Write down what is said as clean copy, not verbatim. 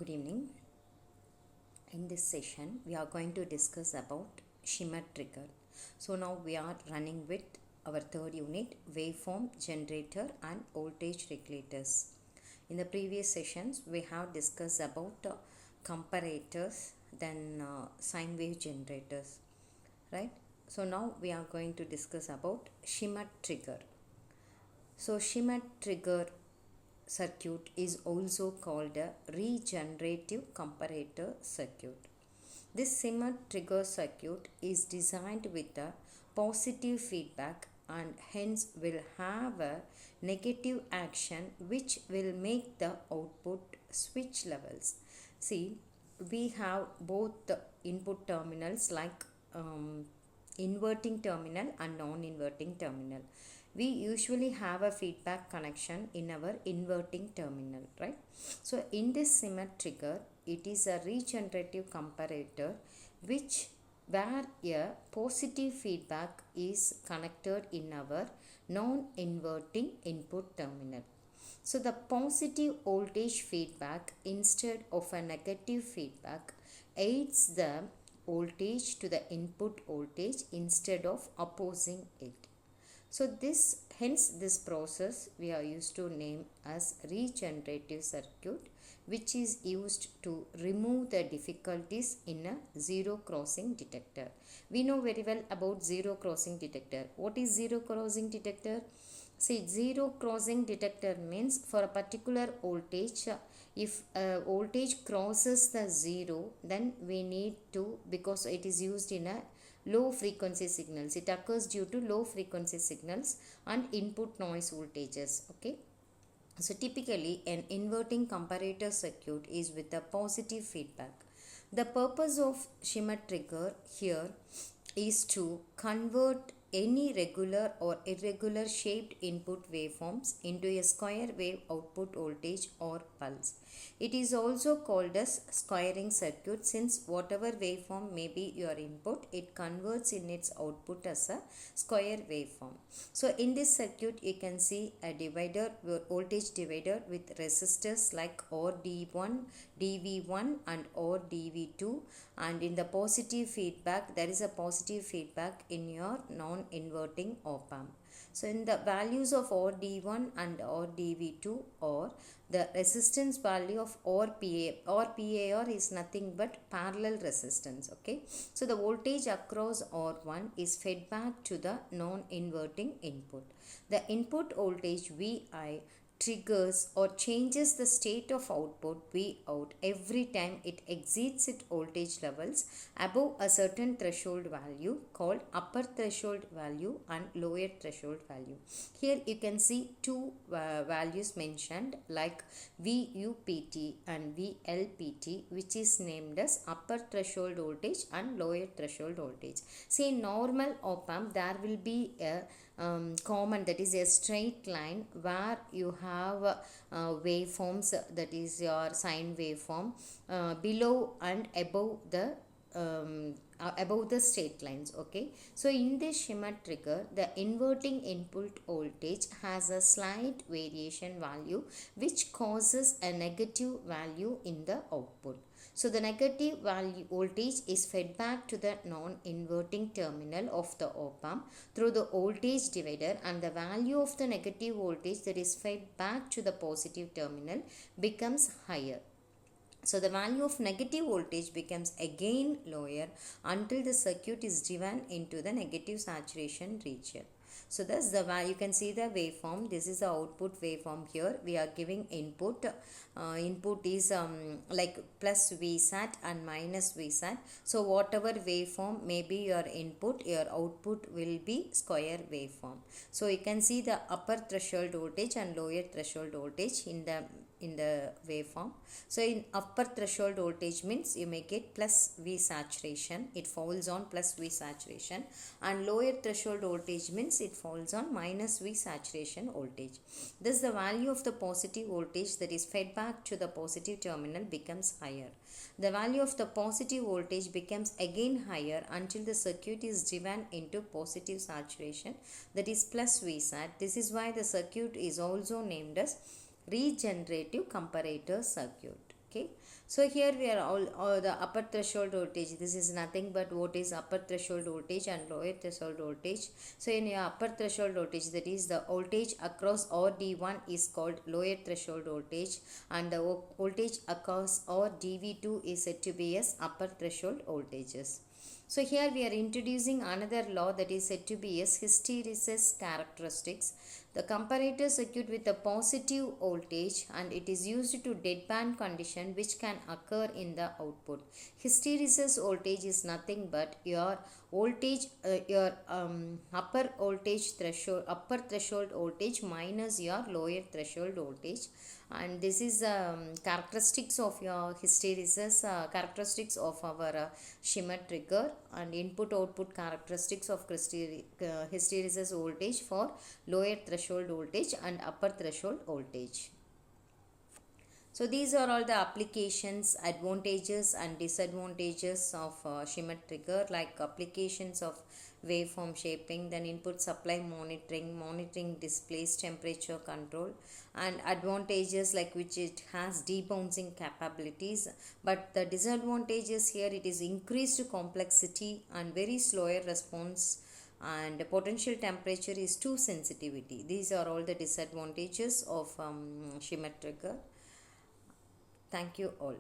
Good evening. In this session, we are going to discuss about Schmitt Trigger. So now we are running with our third unit, waveform generator and voltage regulators. In the previous sessions, we have discussed about comparators, then sine wave generators, right? So now we are going to discuss about Schmitt Trigger. So Schmitt Trigger circuit is also called a regenerative comparator circuit. This Schmitt Trigger circuit is designed with a positive feedback and hence will have a negative action which will make the output switch levels. See, we have both the input terminals like inverting terminal and non-inverting terminal. We usually have a feedback connection in our inverting terminal, right? So in this Schmitt trigger, it is a regenerative comparator which where a positive feedback is connected in our non-inverting input terminal. So the positive voltage feedback instead of a negative feedback aids the voltage to the input voltage instead of opposing it. So this process we are used to name as regenerative circuit, which is used to remove the difficulties in a zero crossing detector. We know very well about zero crossing detector. What is zero crossing detector? See, zero crossing detector means for a particular voltage, if voltage crosses the zero, then we need to, because it is used in a low frequency signals, it occurs due to low frequency signals and input noise voltages. Okay, so typically an inverting comparator circuit is with a positive feedback. The purpose of Schmitt trigger here is to convert any regular or irregular shaped input waveforms into a square wave output voltage or pulse. It is also called as squaring circuit since whatever waveform may be your input, it converts in its output as a square waveform. So in this circuit, you can see a divider, voltage divider with resistors like OR-D1, DV1 and OR-DV2, and in the positive feedback, there is a positive feedback in your non-inverting op-amp. So in the values of OR-D1 and OR-DV2 or the resistance value of OR-PAR. OR-PAR is nothing but parallel resistance. Okay. So the voltage across OR1 is fed back to the non-inverting input. The input voltage VI triggers or changes the state of output V out every time it exceeds its voltage levels above a certain threshold value called upper threshold value and lower threshold value. Here you can see two values mentioned like VUPT and VLPT, which is named as upper threshold voltage and lower threshold voltage. See, in normal op-amp there will be a common, that is a straight line where you have waveforms, that is your sine waveform below and above the straight lines. Okay, so in this Schmitt trigger, the inverting input voltage has a slight variation value which causes a negative value in the output. So the negative value voltage is fed back to the non-inverting terminal of the op-amp through the voltage divider, and the value of the negative voltage that is fed back to the positive terminal becomes higher. So the value of negative voltage becomes again lower until the circuit is driven into the negative saturation region. So thus the value, you can see the waveform. This is the output waveform here. We are giving input. Input is like plus VSAT and minus VSAT. So whatever waveform may be your input, your output will be square waveform. So you can see the upper threshold voltage and lower threshold voltage in the waveform. So in upper threshold voltage means you make it plus V saturation, it falls on plus V saturation, and lower threshold voltage means it falls on minus V saturation voltage. Thus the value of the positive voltage that is fed back to the positive terminal becomes higher. The value of the positive voltage becomes again higher until the circuit is driven into positive saturation, that is plus VSAT. This is why the circuit is also named as regenerative comparator circuit. Okay, so here we are all the upper threshold voltage. This is nothing but what is upper threshold voltage and lower threshold voltage. So in your upper threshold voltage, that is the voltage across RD1 is called lower threshold voltage, and the voltage across RDV2 is said to be as upper threshold voltages. So here we are introducing another law that is said to be as hysteresis characteristics. The comparator circuit with a positive voltage, and it is used to deadband condition which can occur in the output. Hysteresis voltage is nothing but your voltage, your upper threshold voltage minus your lower threshold voltage, and this is characteristics of your hysteresis, characteristics of our Schmitt trigger, and input output characteristics of hysteresis voltage for lower threshold voltage and upper threshold voltage. So these are all the applications, advantages and disadvantages of Schmitt trigger, like applications of waveform shaping, then input supply monitoring, monitoring displays temperature control, and advantages like which it has debouncing capabilities. But the disadvantages here, it is increased complexity and very slower response, and potential temperature is too sensitivity. These are all the disadvantages of Schmitt trigger. Thank you all.